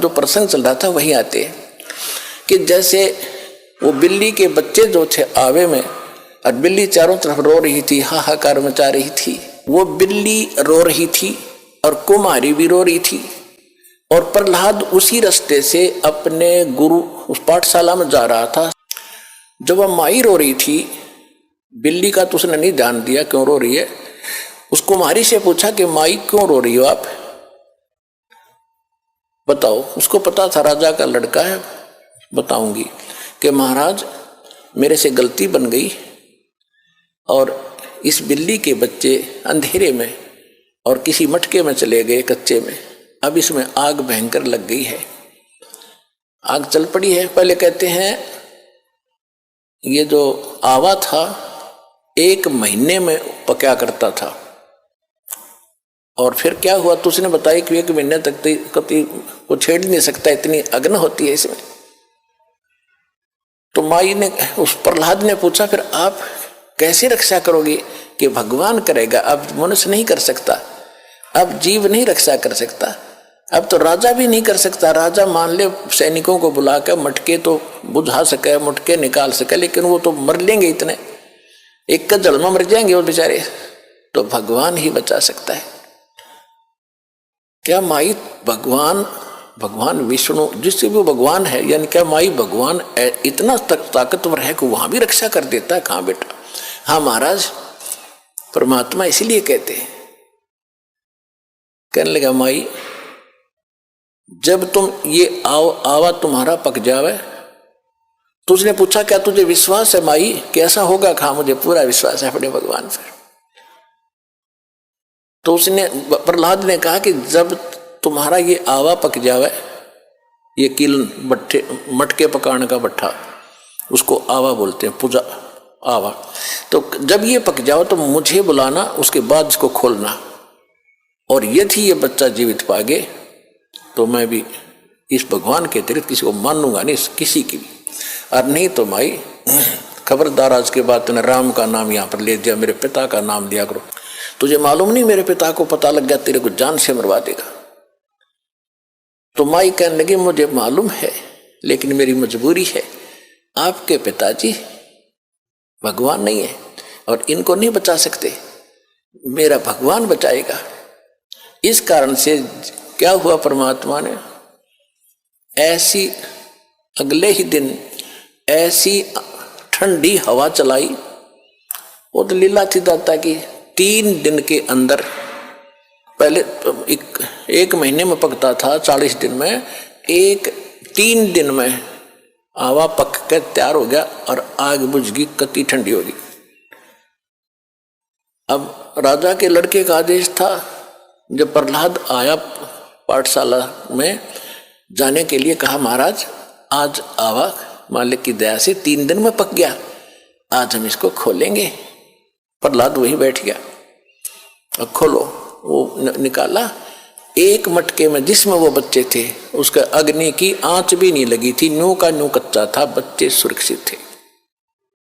जो प्रसंग चल रहा था वही आते हैं कि जैसे वो बिल्ली के बच्चे जो थे आवे में, और बिल्ली चारों तरफ रो रही थी, हाहाकार मचा रही थी। वो बिल्ली रो रही थी और कुमारी भी रो रही थी, और प्रहलाद उसी रास्ते से अपने गुरु उस पाठशाला में जा रहा था। जब वह माई रो रही थी, बिल्ली का तो उसने नहीं ध्यान दिया क्यों रो रही है। उस कुमारी से पूछा कि माई क्यों रो रही हो आप, बताओ। उसको पता था राजा का लड़का है, बताऊंगी कि महाराज मेरे से गलती बन गई और इस बिल्ली के बच्चे अंधेरे में और किसी मटके में चले गए कच्चे में, अब इसमें आग भयंकर लग गई है, आग चल पड़ी है। पहले कहते हैं ये जो आवा था 1 महीने में पका करता था, और फिर क्या हुआ तो उसने बताया कि 1 महीने तक कभी को छेड़ नहीं सकता, इतनी अग्नि होती है इसमें। तो माई ने उस प्रहलाद ने पूछा फिर आप कैसे रक्षा करोगे, कि भगवान करेगा, अब मनुष्य नहीं कर सकता, अब जीव नहीं रक्षा कर सकता, अब तो राजा भी नहीं कर सकता। राजा मान ले सैनिकों को बुलाकर मटके तो बुझा सके, मटके निकाल सके, लेकिन वो तो मर लेंगे, इतने एक का जल में मर जाएंगे वो बेचारे, तो भगवान ही बचा सकता है। क्या माई भगवान विष्णु जिससे भी भगवान है, यानी क्या माई भगवान इतना ताकतवर है कि वहां भी रक्षा कर देता है? कहां बेटा, हाँ महाराज परमात्मा इसीलिए कहते हैं। कहने लगा माई जब तुम ये आवा तुम्हारा पक जावे, तो उसने पूछा क्या तुझे विश्वास है माई, कैसा होगा? कहा मुझे पूरा विश्वास है अपने भगवान पर। तो उसने प्रहलाद ने कहा कि जब तुम्हारा ये आवा पक जावे, ये किलन मटके पकाने का भट्ठा, उसको आवा बोलते हैं, पूजा आवा, तो जब ये पक जाओ तो मुझे बुलाना, उसके बाद इसको खोलना, और यदि ये बच्चा जीवित पागे तो मैं भी इस भगवान के अतिरिक्त किसी को मानूंगा नहीं, किसी की भी, और नहीं तो माई खबरदार आज के बाद तूने राम का नाम यहाँ पर ले दिया, मेरे पिता का नाम लिया करो, तुझे मालूम नहीं मेरे पिता को पता लग गया तेरे को जान से मरवा देगा। तो माई कहने लगी मुझे मालूम है, लेकिन मेरी मजबूरी है, आपके पिताजी भगवान नहीं है और इनको नहीं बचा सकते, मेरा भगवान बचाएगा। इस कारण से क्या हुआ, परमात्मा ने ऐसी अगले ही दिन ऐसी ठंडी हवा चलाई, वो तो लीला थी दाता की। 3 दिन के अंदर, पहले एक महीने में पकता था, 40 दिन में, 3 दिन में आवा पक कर तैयार हो गया और आग बुझ गई, कति ठंडी हो गई। अब राजा के लड़के का आदेश था, जब प्रहलाद आया पाठशाला में जाने के लिए, कहा महाराज आज आवा मालिक की दया से 3 दिन में पक गया, आज हम इसको खोलेंगे। प्रहलाद वहीं बैठ गया, अब खोलो। वो निकाला, एक मटके में जिसमें वो बच्चे थे उसका अग्नि की आंच भी नहीं लगी थी, न्यू का न्यू कच्चा था, बच्चे सुरक्षित थे।